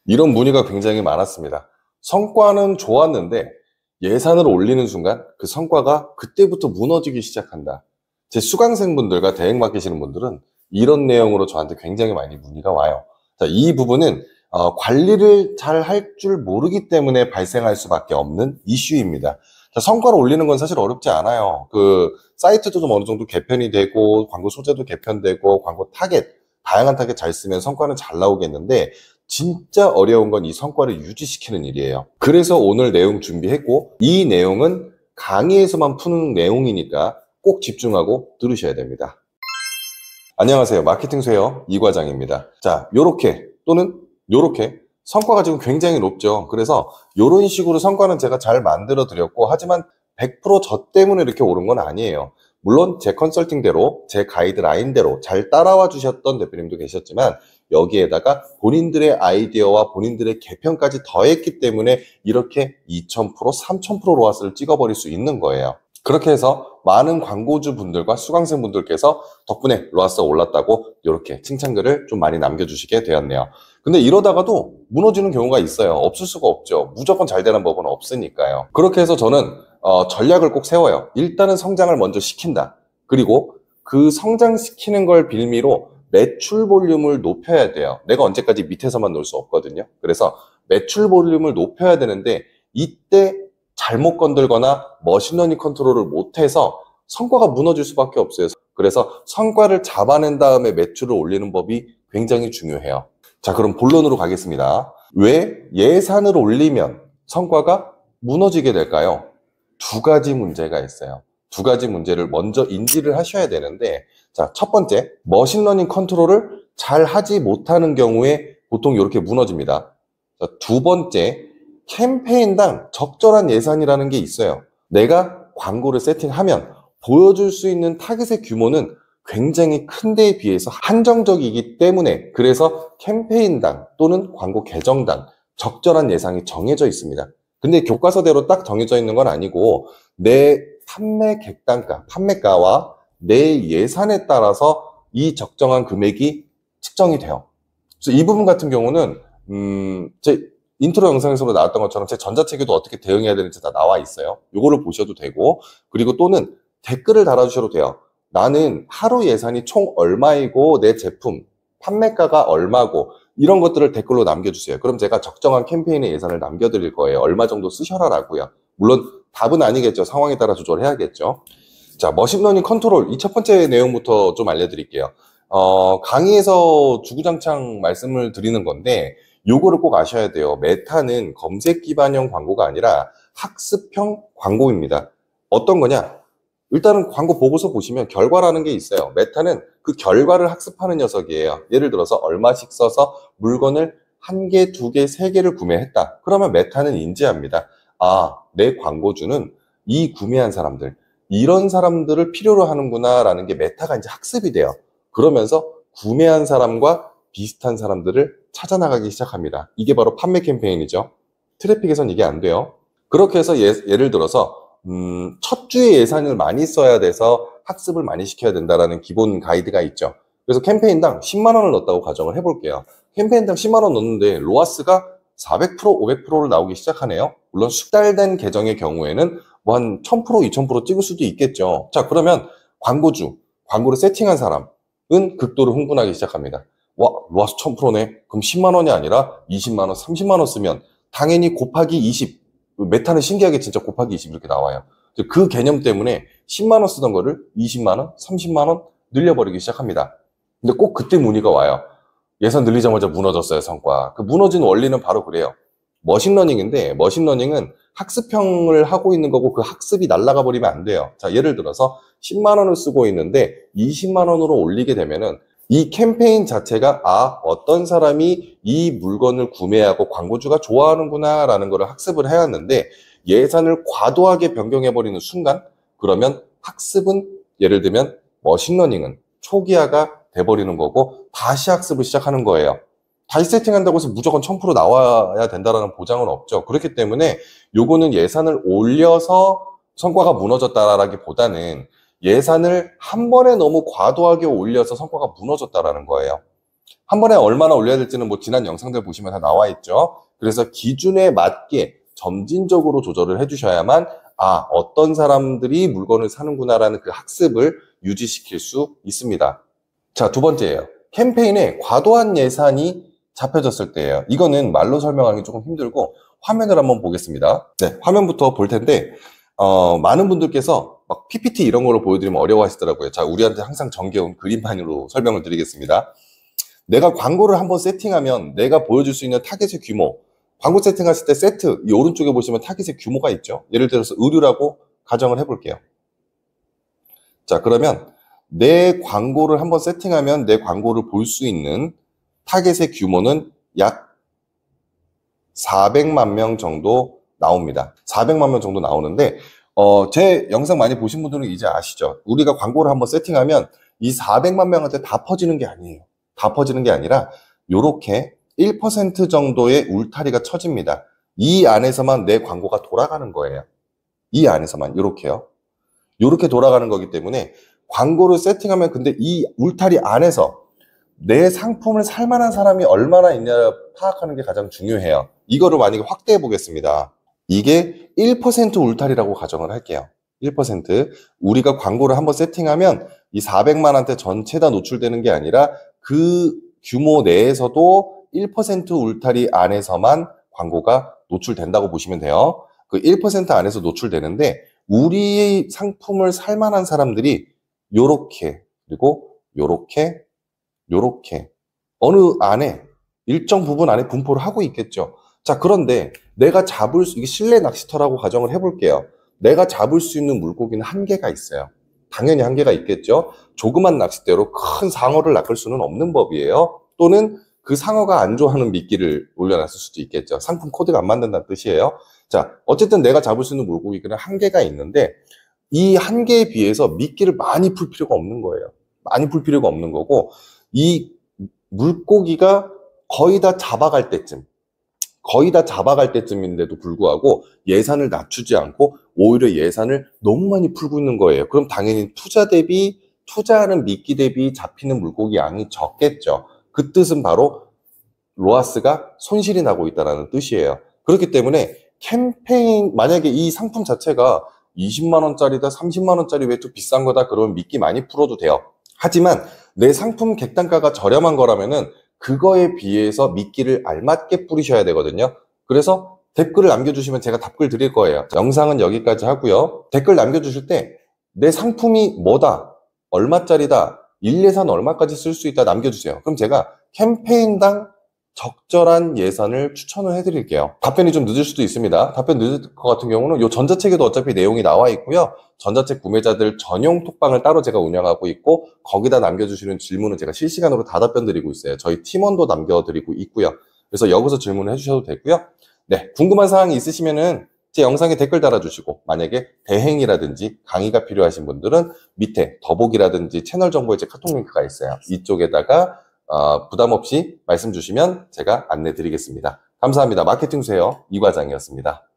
이런 문의가 굉장히 많았습니다. 성과는 좋았는데 예산을 올리는 순간 그 성과가 그때부터 무너지기 시작한다. 제 수강생분들과 대행 맡기시는 분들은 이런 내용으로 저한테 굉장히 많이 문의가 와요. 자, 이 부분은 관리를 잘 할 줄 모르기 때문에 발생할 수밖에 없는 이슈입니다. 자, 성과를 올리는 건 사실 어렵지 않아요. 그 사이트도 좀 어느 정도 개편이 되고 광고 소재도 개편되고 광고 타겟, 다양한 타겟 잘 쓰면 성과는 잘 나오겠는데 진짜 어려운 건 이 성과를 유지시키는 일이에요. 그래서 오늘 내용 준비했고 이 내용은 강의에서만 푸는 내용이니까 꼭 집중하고 들으셔야 됩니다. 안녕하세요. 마케팅 수혜어 이 과장입니다. 자, 요렇게 또는 요렇게 성과가 지금 굉장히 높죠. 그래서 요런 식으로 성과는 제가 잘 만들어 드렸고 하지만 100%저 때문에 이렇게 오른 건 아니에요. 물론 제 컨설팅대로 제 가이드라인대로 잘 따라와 주셨던 대표님도 계셨지만 여기에다가 본인들의 아이디어와 본인들의 개편까지 더했기 때문에 이렇게 2000%, 3000% 로아스를 찍어버릴 수 있는 거예요. 그렇게 해서 많은 광고주 분들과 수강생 분들께서 덕분에 로아스가 올랐다고 이렇게 칭찬글을 좀 많이 남겨주시게 되었네요. 근데 이러다가도 무너지는 경우가 있어요. 없을 수가 없죠. 무조건 잘 되는 법은 없으니까요. 그렇게 해서 저는 전략을 꼭 세워요. 일단은 성장을 먼저 시킨다. 그리고 그 성장시키는 걸 빌미로 매출 볼륨을 높여야 돼요. 내가 언제까지 밑에서만 놀 수 없거든요. 그래서 매출 볼륨을 높여야 되는데 이때 잘못 건들거나 머신러닝 컨트롤을 못해서 성과가 무너질 수밖에 없어요. 그래서 성과를 잡아낸 다음에 매출을 올리는 법이 굉장히 중요해요. 자, 그럼 본론으로 가겠습니다. 왜 예산을 올리면 성과가 무너지게 될까요? 두 가지 문제가 있어요. 두 가지 문제를 먼저 인지를 하셔야 되는데, 자, 첫 번째, 머신러닝 컨트롤을 잘 하지 못하는 경우에 보통 이렇게 무너집니다. 자, 두 번째, 캠페인당 적절한 예산이라는 게 있어요. 내가 광고를 세팅하면 보여줄 수 있는 타깃의 규모는 굉장히 큰 데에 비해서 한정적이기 때문에 그래서 캠페인당 또는 광고 계정당 적절한 예산이 정해져 있습니다. 근데 교과서대로 딱 정해져 있는 건 아니고 내 판매 객단가, 판매가와 내 예산에 따라서 이 적정한 금액이 측정이 돼요. 그래서 이 부분 같은 경우는 제 인트로 영상에서 나왔던 것처럼 제 전자책에도 어떻게 대응해야 되는지 다 나와 있어요. 이거를 보셔도 되고 그리고 또는 댓글을 달아주셔도 돼요. 나는 하루 예산이 총 얼마이고 내 제품 판매가가 얼마고 이런 것들을 댓글로 남겨주세요. 그럼 제가 적정한 캠페인의 예산을 남겨드릴 거예요. 얼마 정도 쓰셔라라고요. 물론 답은 아니겠죠. 상황에 따라 조절해야겠죠. 자, 머신러닝 컨트롤 이 첫 번째 내용부터 좀 알려드릴게요. 강의에서 주구장창 말씀을 드리는 건데 요거를 꼭 아셔야 돼요. 메타는 검색 기반형 광고가 아니라 학습형 광고입니다. 어떤 거냐? 일단은 광고 보고서 보시면 결과라는 게 있어요. 메타는 그 결과를 학습하는 녀석이에요. 예를 들어서 얼마씩 써서 물건을 한 개, 두 개, 세 개를 구매했다. 그러면 메타는 인지합니다. 아, 내 광고주는 이 구매한 사람들, 이런 사람들을 필요로 하는구나 라는 게 메타가 이제 학습이 돼요. 그러면서 구매한 사람과 비슷한 사람들을 찾아나가기 시작합니다. 이게 바로 판매 캠페인이죠. 트래픽에선 이게 안 돼요. 그렇게 해서 예를 들어서 첫 주에 예산을 많이 써야 돼서 학습을 많이 시켜야 된다라는 기본 가이드가 있죠. 그래서 캠페인당 10만 원을 넣었다고 가정을 해볼게요. 캠페인당 10만 원 넣는데 로아스가 400%, 500%를 나오기 시작하네요. 물론 숙달된 계정의 경우에는 뭐 한 1000%, 2000% 찍을 수도 있겠죠. 자, 그러면 광고를 세팅한 사람은 극도로 흥분하기 시작합니다. 와, 로아스 1000%네. 그럼 10만 원이 아니라 20만 원, 30만 원 쓰면 당연히 곱하기 20. 메타는 신기하게 진짜 곱하기 20 이렇게 나와요. 그 개념 때문에 10만 원 쓰던 거를 20만 원, 30만 원 늘려버리기 시작합니다. 근데 꼭 그때 문의가 와요. 예산 늘리자마자 무너졌어요, 성과. 그 무너진 원리는 바로 그래요. 머신러닝인데 머신러닝은 학습형을 하고 있는 거고 그 학습이 날아가 버리면 안 돼요. 자, 예를 들어서 10만 원을 쓰고 있는데 20만 원으로 올리게 되면은 이 캠페인 자체가 어떤 사람이 이 물건을 구매하고 광고주가 좋아하는구나 라는 걸 학습을 해왔는데 예산을 과도하게 변경해버리는 순간 그러면 학습은 예를 들면 머신러닝은 초기화가 돼버리는 거고 다시 학습을 시작하는 거예요. 다시 세팅한다고 해서 무조건 1000% 나와야 된다는 보장은 없죠. 그렇기 때문에 요거는 예산을 올려서 성과가 무너졌다라기보다는 예산을 한 번에 너무 과도하게 올려서 성과가 무너졌다라는 거예요. 한 번에 얼마나 올려야 될지는 뭐 지난 영상들 보시면 다 나와 있죠. 그래서 기준에 맞게 점진적으로 조절을 해주셔야만 어떤 사람들이 물건을 사는구나라는 그 학습을 유지시킬 수 있습니다. 자, 두 번째예요. 캠페인에 과도한 예산이 잡혀졌을 때예요. 이거는 말로 설명하기 조금 힘들고 화면을 한번 보겠습니다. 네, 화면부터 볼 텐데 많은 분들께서 막 PPT 이런 걸로 보여드리면 어려워하시더라고요. 자, 우리한테 항상 정겨운 그림판으로 설명을 드리겠습니다. 내가 광고를 한번 세팅하면 내가 보여줄 수 있는 타겟의 규모, 광고 세팅하실 때 세트, 이 오른쪽에 보시면 타겟의 규모가 있죠. 예를 들어서 의류라고 가정을 해볼게요. 자, 그러면 내 광고를 한번 세팅하면 내 광고를 볼 수 있는 타겟의 규모는 약 400만 명 정도 나옵니다. 400만 명 정도 나오는데 제 영상 많이 보신 분들은 이제 아시죠? 우리가 광고를 한번 세팅하면 이 400만 명한테 다 퍼지는 게 아니에요. 다 퍼지는 게 아니라 요렇게 1% 정도의 울타리가 쳐집니다. 이 안에서만 내 광고가 돌아가는 거예요. 이 안에서만 요렇게요. 요렇게 돌아가는 거기 때문에 광고를 세팅하면 근데 이 울타리 안에서 내 상품을 살 만한 사람이 얼마나 있냐 파악하는 게 가장 중요해요. 이거를 만약에 확대해 보겠습니다. 이게 1% 울타리라고 가정을 할게요. 1%. 우리가 광고를 한번 세팅하면 이 400만한테 전체 다 노출되는 게 아니라 그 규모 내에서도 1% 울타리 안에서만 광고가 노출된다고 보시면 돼요. 그 1% 안에서 노출되는데 우리 상품을 살 만한 사람들이 요렇게 그리고 요렇게 어느 안에 일정 부분 안에 분포를 하고 있겠죠. 자, 그런데 내가 잡을 수, 이게 실내 낚시터라고 가정을 해볼게요. 내가 잡을 수 있는 물고기는 한계가 있어요. 당연히 한계가 있겠죠. 조그만 낚싯대로 큰 상어를 낚을 수는 없는 법이에요. 또는 그 상어가 안 좋아하는 미끼를 올려놨을 수도 있겠죠. 상품 코드가 안 맞는다는 뜻이에요. 자, 어쨌든 내가 잡을 수 있는 물고기는 한계가 있는데 이 한계에 비해서 미끼를 많이 풀 필요가 없는 거예요. 많이 풀 필요가 없는 거고 이 물고기가 거의 다 잡아갈 때쯤인데도 불구하고 예산을 낮추지 않고 오히려 예산을 너무 많이 풀고 있는 거예요. 그럼 당연히 투자하는 미끼 대비 잡히는 물고기 양이 적겠죠. 그 뜻은 바로 로아스가 손실이 나고 있다는 뜻이에요. 그렇기 때문에 캠페인, 만약에 이 상품 자체가 20만 원짜리다, 30만 원짜리 왜 또 비싼 거다 그러면 미끼 많이 풀어도 돼요. 하지만 내 상품 객단가가 저렴한 거라면은 그거에 비해서 미끼를 알맞게 뿌리셔야 되거든요. 그래서 댓글을 남겨주시면 제가 답글 드릴 거예요. 영상은 여기까지 하고요. 댓글 남겨주실 때 내 상품이 뭐다, 얼마짜리다, 일예산 얼마까지 쓸 수 있다 남겨주세요. 그럼 제가 캠페인당 적절한 예산을 추천을 해드릴게요. 답변이 좀 늦을 수도 있습니다. 답변 늦을 것 같은 경우는 이 전자책에도 어차피 내용이 나와 있고요. 전자책 구매자들 전용 톡방을 따로 제가 운영하고 있고 거기다 남겨주시는 질문은 제가 실시간으로 다 답변 드리고 있어요. 저희 팀원도 남겨드리고 있고요. 그래서 여기서 질문을 해주셔도 되고요. 네, 궁금한 사항이 있으시면은 제 영상에 댓글 달아주시고 만약에 대행이라든지 강의가 필요하신 분들은 밑에 더보기라든지 채널 정보에 제 카톡 링크가 있어요. 이쪽에다가 부담 없이 말씀 주시면 제가 안내 드리겠습니다. 감사합니다. 마케팅 수요 이과장이었습니다.